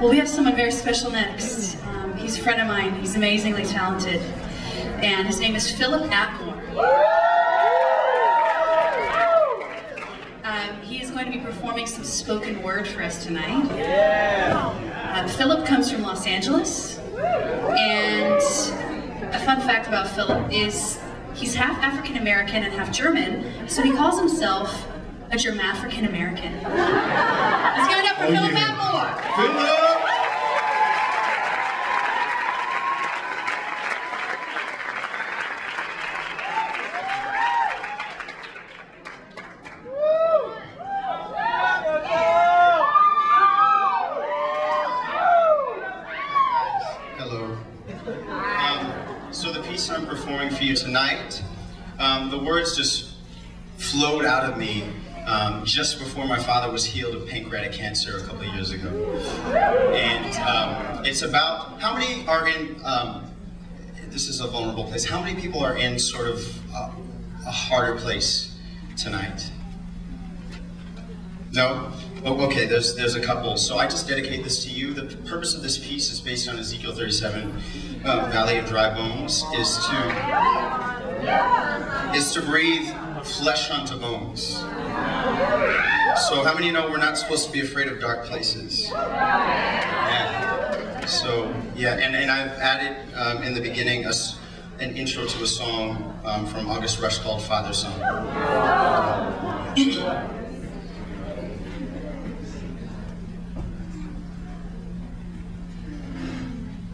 Well, we have someone very special next. He's a friend of mine. He's amazingly talented. And his name is Phillip Attmore. He is going to be performing some spoken word for us tonight. Phillip comes from Los Angeles. And a fun fact about Phillip is he's half African American and half German, so he calls himself a German-African American. Let's give it up for Phillip Attmore. Phillip! Hello. So the piece I'm performing for you tonight, the words just flowed out of me just before my father was healed of pancreatic cancer a couple of years ago. And it's about, how many are in, this is a vulnerable place, how many people are in sort of a harder place tonight? No? Oh, okay, there's a couple. So I just dedicate this to you. The purpose of this piece is based on Ezekiel 37, Valley of Dry Bones, is to breathe flesh onto bones. So how many know we're not supposed to be afraid of dark places? Yeah. So, yeah, and I've added in the beginning an intro to a song from August Rush called Father Song.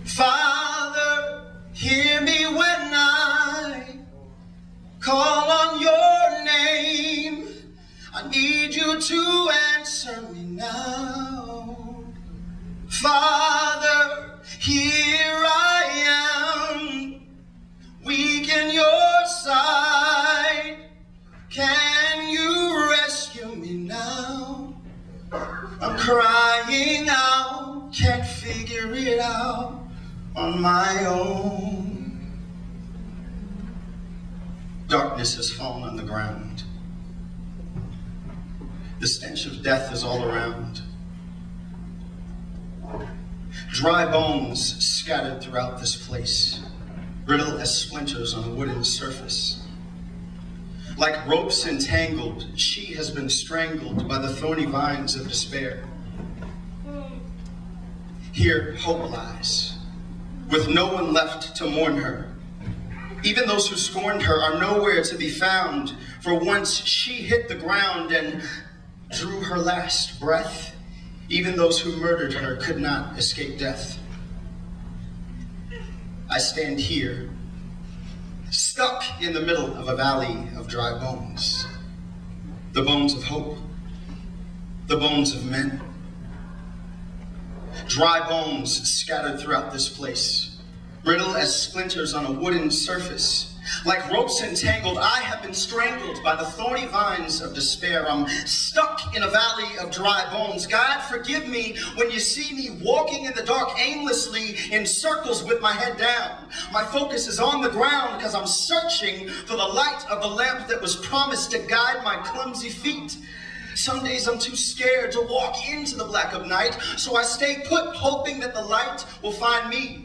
Father, hear me when I call on your name. I need you to answer me now. Father, here I am, weak in your sight. Can you rescue me now? I'm crying out, can't figure it out on my own. Darkness has fallen on the ground. The stench of death is all around. Dry bones scattered throughout this place, brittle as splinters on a wooden surface. Like ropes entangled, she has been strangled by the thorny vines of despair. Here hope lies, with no one left to mourn her. Even those who scorned her are nowhere to be found, for once she hit the ground and drew her last breath, even those who murdered her could not escape death. I stand here, stuck in the middle of a valley of dry bones. The bones of hope, the bones of men. Dry bones scattered throughout this place, brittle as splinters on a wooden surface. Like ropes entangled, I have been strangled by the thorny vines of despair. I'm stuck in a valley of dry bones. God, forgive me when you see me walking in the dark aimlessly in circles with my head down. My focus is on the ground because I'm searching for the light of the lamp that was promised to guide my clumsy feet. Some days I'm too scared to walk into the black of night, so I stay put, hoping that the light will find me.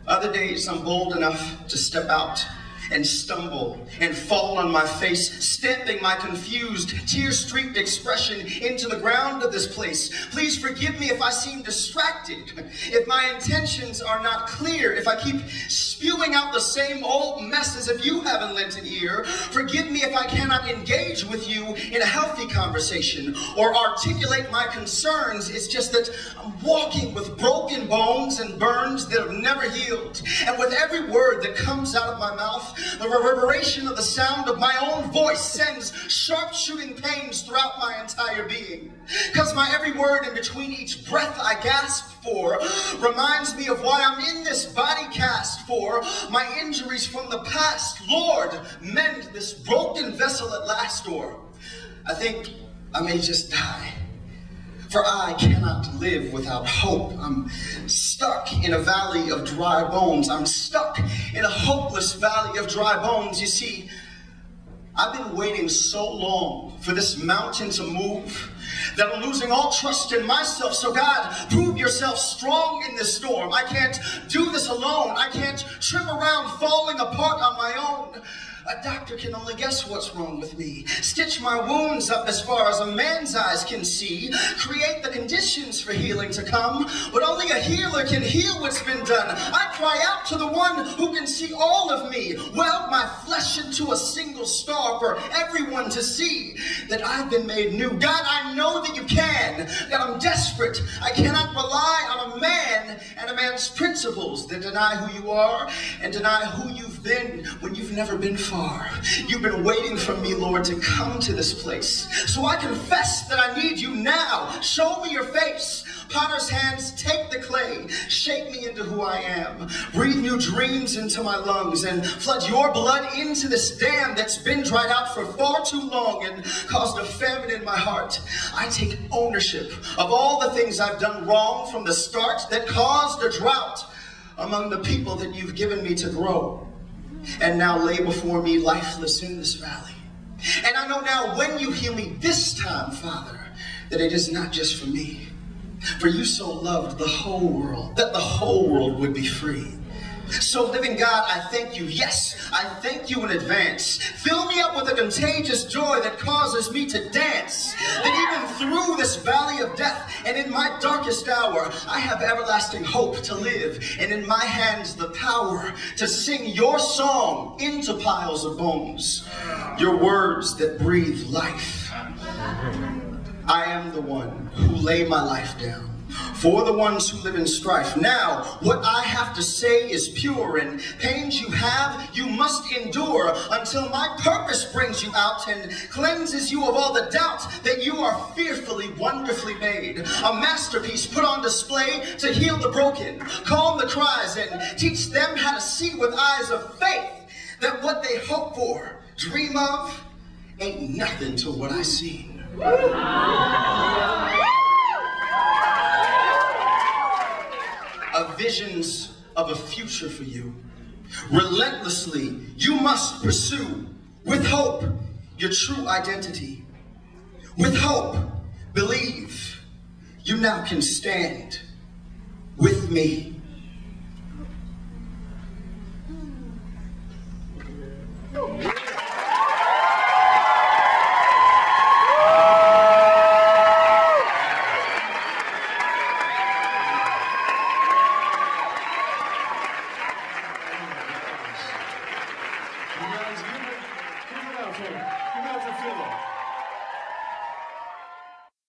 Other days I'm bold enough to step out and stumble and fall on my face, stamping my confused, tear-streaked expression into the ground of this place. Please forgive me if I seem distracted, if my intentions are not clear, if I keep spewing out the same old mess as if you haven't lent an ear. Forgive me if I cannot engage with you in a healthy conversation or articulate my concerns. It's just that I'm walking with broken bones and burns that have never healed. And with every word that comes out of my mouth, the reverberation of the sound of my own voice sends sharp shooting pains throughout my entire being. Because my every word in between each breath I gasp for reminds me of why I'm in this body cast for, my injuries from the past. Lord, mend this broken vessel at last, or I think I may just die. For I cannot live without hope. I'm stuck in a valley of dry bones. I'm stuck in a hopeless valley of dry bones. You see, I've been waiting so long for this mountain to move that I'm losing all trust in myself. So God, prove yourself strong in this storm. I can't do this alone. I can't trip around falling apart on my own. A doctor can only guess what's wrong with me. Stitch my wounds up as far as a man's eyes can see. Create the conditions for healing to come. But only a healer can heal what's been done. I cry out to the one who can see all of me. Weld my flesh into a single star for everyone to see that I've been made new. God, I know that you can. God, I'm desperate. I cannot rely on a man and a man's principles that deny who you are and deny who you've been when you've never been far. You've been waiting for me, Lord, to come to this place. So I confess that I need you now. Show me your face. Potter's hands, take the clay. Shape me into who I am. Breathe new dreams into my lungs and flood your blood into this dam that's been dried out for far too long and caused a famine in my heart. I take ownership of all the things I've done wrong from the start that caused a drought among the people that you've given me to grow. And now lay before me lifeless in this valley. And I know now when you heal me this time, Father, that it is not just for me. For you so loved the whole world, that the whole world would be free. So living God, I thank you. Yes, I thank you in advance. Fill me up with a contagious joy that causes me to dance. That even through this valley of death and in my darkest hour, I have everlasting hope to live. And in my hands the power to sing your song into piles of bones. Your words that breathe life. I am the one who lay my life down for the ones who live in strife. Now, what I have to say is pure, and pains you have, you must endure until my purpose brings you out and cleanses you of all the doubt that you are fearfully, wonderfully made. A masterpiece put on display to heal the broken, calm the cries, and teach them how to see with eyes of faith that what they hope for, dream of, ain't nothing to what I see. Visions of a future for you. Relentlessly, you must pursue, with hope, your true identity. With hope, believe, you now can stand with me.